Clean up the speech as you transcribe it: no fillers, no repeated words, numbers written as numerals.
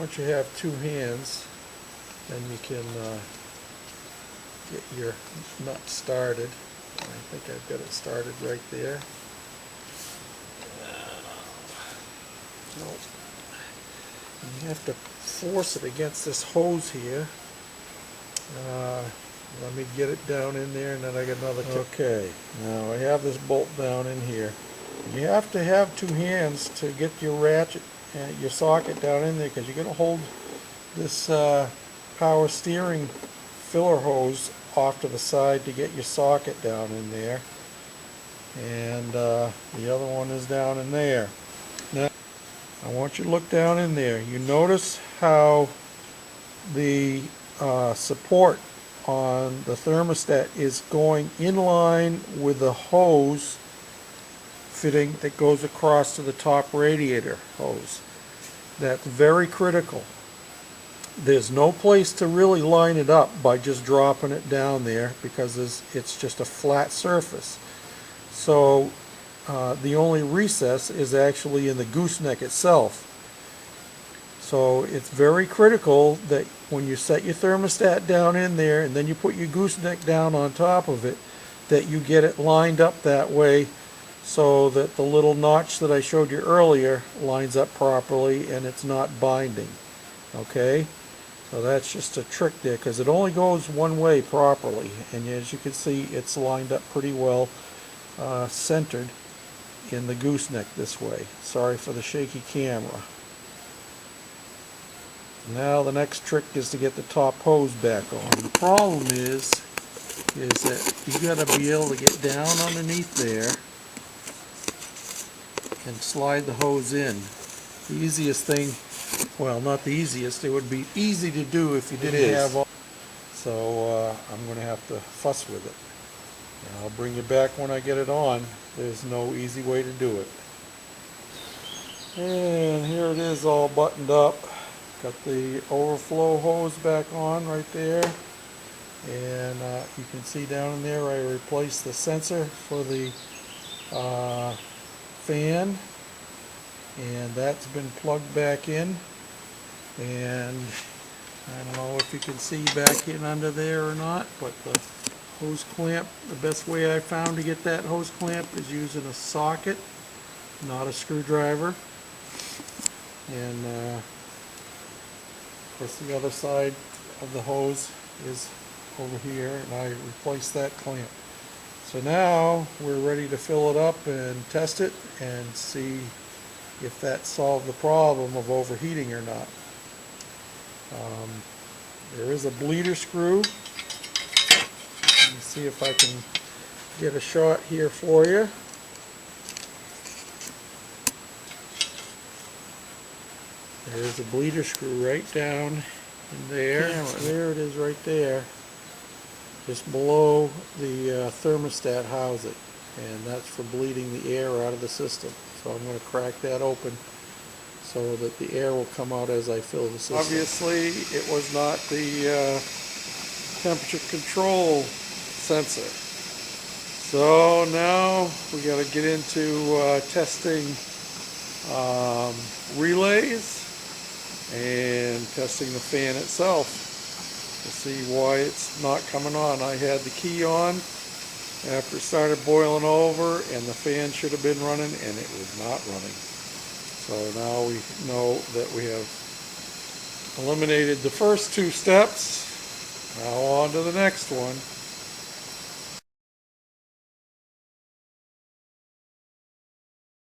once you have two hands, then you can get your nut started. I think I've got it started right there. Nope. And you have to force it against this hose here. Let me get it down in there, and then I got another tip. Okay, now I have this bolt down in here. You have to have two hands to get your ratchet and your socket down in there, because you're going to hold this power steering filler hose off to the side to get your socket down in there. And the other one is down in there. Now, I want you to look down in there. You notice how the support on the thermostat is going in line with the hose fitting that goes across to the top radiator hose. That's very critical. There's no place to really line it up by just dropping it down there, because it's just a flat surface. So the only recess is actually in the gooseneck itself. So it's very critical that when you set your thermostat down in there and then you put your gooseneck down on top of it, that you get it lined up that way so that the little notch that I showed you earlier lines up properly and it's not binding. Okay? So that's just a trick there, because it only goes one way properly, and as you can see, it's lined up pretty well centered in the gooseneck this way. Sorry for the shaky camera. Now the next trick is to get the top hose back on. The problem is that you got to be able to get down underneath there and slide the hose in. The easiest thing, well, not the easiest, it would be easy to do if you didn't have all. So I'm going to have to fuss with it. And I'll bring you back when I get it on. There's no easy way to do it. And here it is, all buttoned up. Got the overflow hose back on right there, and you can see down in there I replaced the sensor for the fan, and that's been plugged back in. And I don't know if you can see back in under there or not, but the hose clamp, the best way I found to get that hose clamp is using a socket, not a screwdriver. And of course, the other side of the hose is over here, and I replaced that clamp. So now we're ready to fill it up and test it and see if that solved the problem of overheating or not. There is a bleeder screw. Let me see if I can get a shot here for you. There's a bleeder screw right down in there. There it is right there, just below the thermostat housing, and that's for bleeding the air out of the system. So I'm going to crack that open so that the air will come out as I fill the system. Obviously it was not the temperature control sensor. So now we got to get into testing relays and testing the fan itself to see why it's not coming on. I had the key on after it started boiling over, and the fan should have been running, and it was not running. So now we know that we have eliminated the first two steps. Now on to the next one.